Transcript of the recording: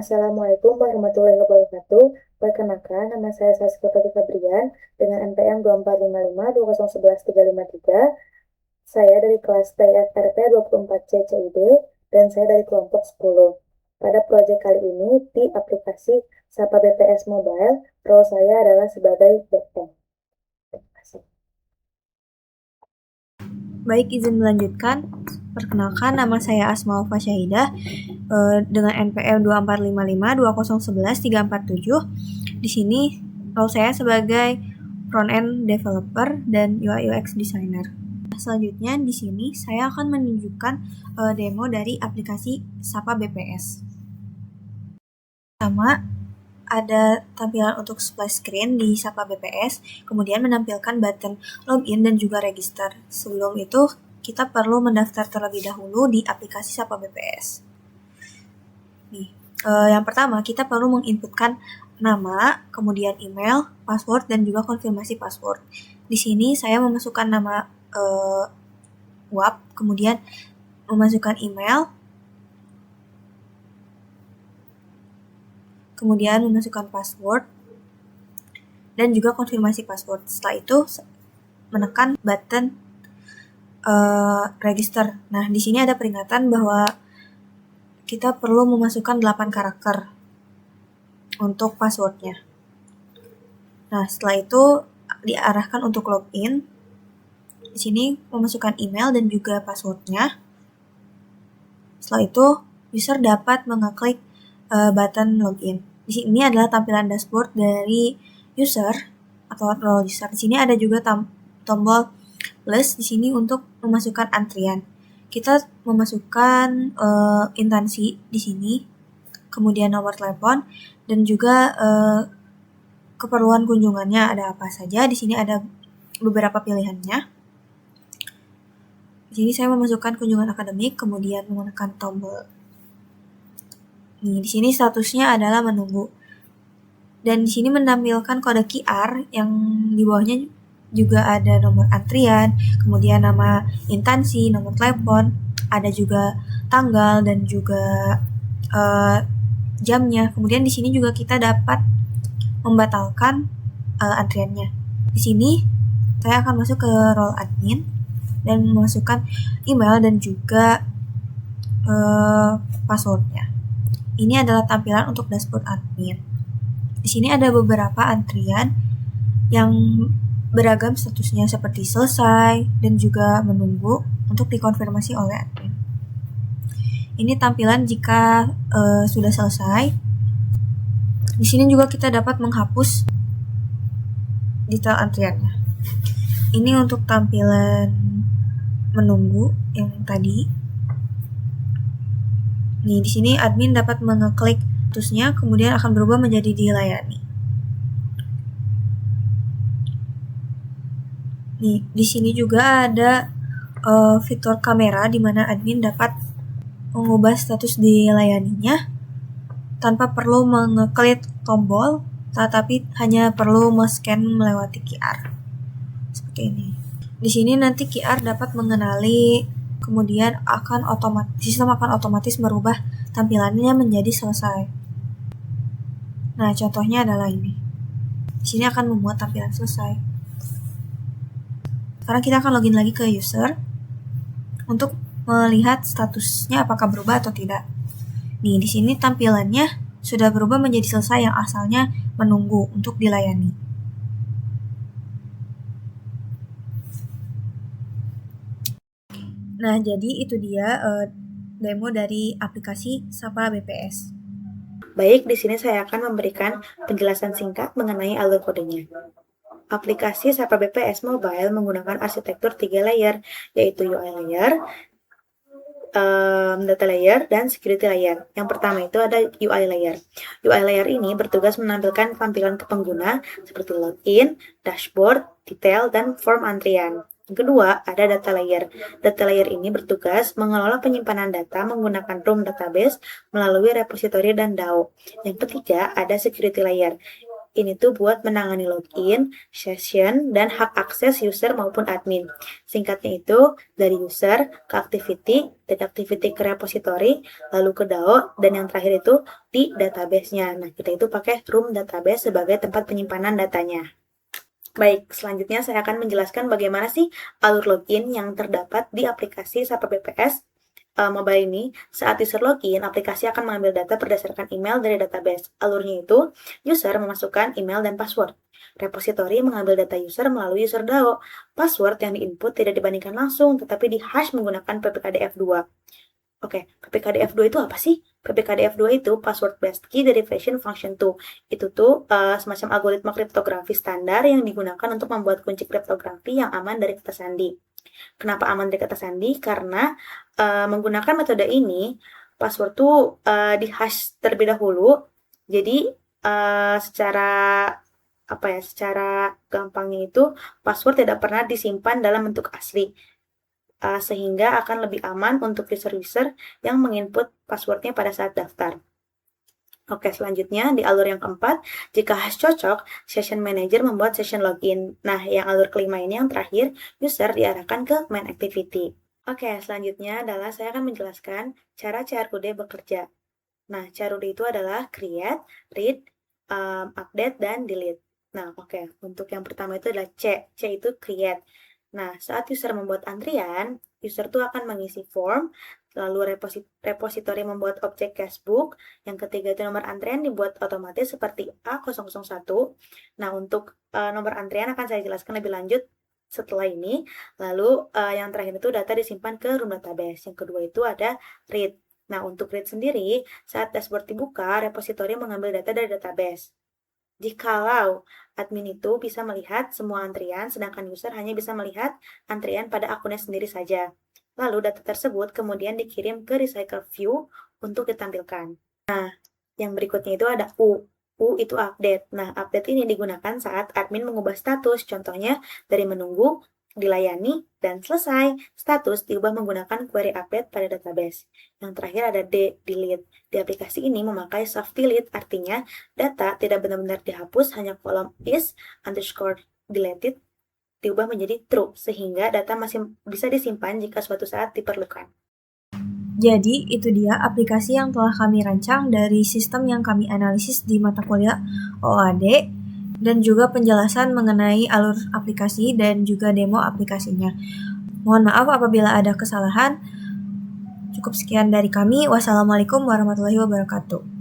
Assalamualaikum warahmatullahi wabarakatuh. Perkenalkan, nama saya Saskia Fatika Brian dengan NPM 24552011353. Saya dari kelas TFRP 24C CID dan saya dari kelompok 10. Pada proyek kali ini di aplikasi Sapa BPS Mobile, role saya adalah sebagai backend. Terima kasih. Baik, izin melanjutkan. Perkenalkan, nama saya Asma Wafa Syahidah dengan NPM 245520111347. Di sini role saya sebagai front-end developer dan UI UX designer. Selanjutnya di sini saya akan menunjukkan demo dari aplikasi Sapa BPS. Pertama, ada tampilan untuk splash screen di Sapa BPS, kemudian menampilkan button login dan juga register. Sebelum itu, kita perlu mendaftar terlebih dahulu di aplikasi Sapa BPS. Yang pertama, kita perlu menginputkan nama, kemudian email, password, dan juga konfirmasi password. Di sini saya memasukkan nama WAP, kemudian memasukkan email, kemudian memasukkan password, dan juga konfirmasi password. Setelah itu, menekan button register. Nah, di sini ada peringatan bahwa kita perlu memasukkan 8 karakter untuk passwordnya. Nah, setelah itu diarahkan untuk login. Di sini memasukkan email dan juga passwordnya. Setelah itu, user dapat mengeklik button login. Di sini adalah tampilan dashboard dari user atau role user. Di sini ada juga tombol plus di sini untuk memasukkan antrian. Kita memasukkan instansi di sini, kemudian nomor telepon dan juga keperluan kunjungannya ada apa saja. Di sini ada beberapa pilihannya. Di sini saya memasukkan kunjungan akademik, kemudian menekan tombol. Di sini statusnya adalah menunggu. Dan di sini menampilkan kode QR yang di bawahnya juga ada nomor antrian, kemudian nama instansi, nomor telepon, ada juga tanggal dan juga jamnya. Kemudian di sini juga kita dapat membatalkan antriannya. Di sini saya akan masuk ke role admin dan memasukkan email dan juga passwordnya. Ini adalah tampilan untuk dashboard admin. Di sini ada beberapa antrian yang beragam statusnya seperti selesai dan juga menunggu untuk dikonfirmasi oleh admin. Ini tampilan jika sudah selesai. Di sini juga kita dapat menghapus detail antriannya. Ini untuk tampilan menunggu yang tadi. Di sini admin dapat mengeklik statusnya, kemudian akan berubah menjadi dilayani. Di sini juga ada fitur kamera di mana admin dapat mengubah status dilayaninya tanpa perlu mengeklik tombol, tetapi hanya perlu men-scan melewati QR. Seperti ini. Di sini nanti QR dapat mengenali, kemudian sistem akan otomatis merubah tampilannya menjadi selesai. Nah, contohnya adalah ini. Di sini akan membuat tampilan selesai. Sekarang kita akan login lagi ke user untuk melihat statusnya apakah berubah atau tidak. Di sini tampilannya sudah berubah menjadi selesai yang asalnya menunggu untuk dilayani. Nah, jadi itu dia demo dari aplikasi Sapa BPS. Baik, di sini saya akan memberikan penjelasan singkat mengenai alur kodenya. Aplikasi Sapa BPS Mobile menggunakan arsitektur 3 layer, yaitu UI layer, data layer, dan security layer. Yang pertama itu ada UI layer. UI layer ini bertugas menampilkan tampilan ke pengguna seperti login, dashboard, detail, dan form antrian. Yang kedua, ada data layer. Data layer ini bertugas mengelola penyimpanan data menggunakan room database melalui repository dan DAO. Yang ketiga, ada security layer. Ini tuh buat menangani login, session, dan hak akses user maupun admin. Singkatnya itu dari user ke activity, dari activity ke repository, lalu ke DAO, dan yang terakhir itu di database-nya. Nah, kita itu pakai room database sebagai tempat penyimpanan datanya. Baik, selanjutnya saya akan menjelaskan bagaimana sih alur login yang terdapat di aplikasi SAP BPS mobile ini. Saat user login, aplikasi akan mengambil data berdasarkan email dari database. Alurnya itu, user memasukkan email dan password. Repository mengambil data user melalui user DAO. Password yang diinput tidak dibandingkan langsung, tetapi di-hash menggunakan PPKDF2. Oke, PPKDF2 itu apa sih? PPKDF2 itu password based key derivation function 2. Itu tuh semacam algoritma kriptografi standar yang digunakan untuk membuat kunci kriptografi yang aman dari kata sandi. Kenapa aman dari kata sandi? Karena menggunakan metode ini, password tuh di-hash terlebih dahulu. Jadi secara gampangnya itu password tidak pernah disimpan dalam bentuk asli. Sehingga akan lebih aman untuk user-user yang menginput passwordnya pada saat daftar. Oke, selanjutnya di alur yang keempat, jika hash cocok, session manager membuat session login. Nah, yang alur kelima ini yang terakhir, user diarahkan ke main activity. Oke, selanjutnya adalah saya akan menjelaskan cara CRUD bekerja. Nah, CRUD itu adalah create, read, update, dan delete. Nah, oke, untuk yang pertama itu adalah C. C itu create. Nah, saat user membuat antrian, user tuh akan mengisi form, lalu repository membuat objek cashbook, yang ketiga itu nomor antrian dibuat otomatis seperti A001. Nah, untuk nomor antrian akan saya jelaskan lebih lanjut setelah ini. Lalu yang terakhir itu data disimpan ke room database. Yang kedua itu ada read. Nah, untuk read sendiri, saat dashboard dibuka, repository mengambil data dari database. Jikalau admin itu bisa melihat semua antrian, sedangkan user hanya bisa melihat antrian pada akunnya sendiri saja. Lalu data tersebut kemudian dikirim ke recycle view untuk ditampilkan. Nah, yang berikutnya itu ada U. U itu update. Nah, update ini digunakan saat admin mengubah status, contohnya dari menunggu, dilayani, dan selesai. Status diubah menggunakan query update pada database. Yang terakhir ada D, delete. Di aplikasi ini memakai soft delete, artinya data tidak benar-benar dihapus, hanya kolom is underscore deleted diubah menjadi true, sehingga data masih bisa disimpan jika suatu saat diperlukan. Jadi, itu dia aplikasi yang telah kami rancang dari sistem yang kami analisis di mata kuliah OAD, dan juga penjelasan mengenai alur aplikasi dan juga demo aplikasinya. Mohon maaf apabila ada kesalahan. Cukup sekian dari kami. Wassalamualaikum warahmatullahi wabarakatuh.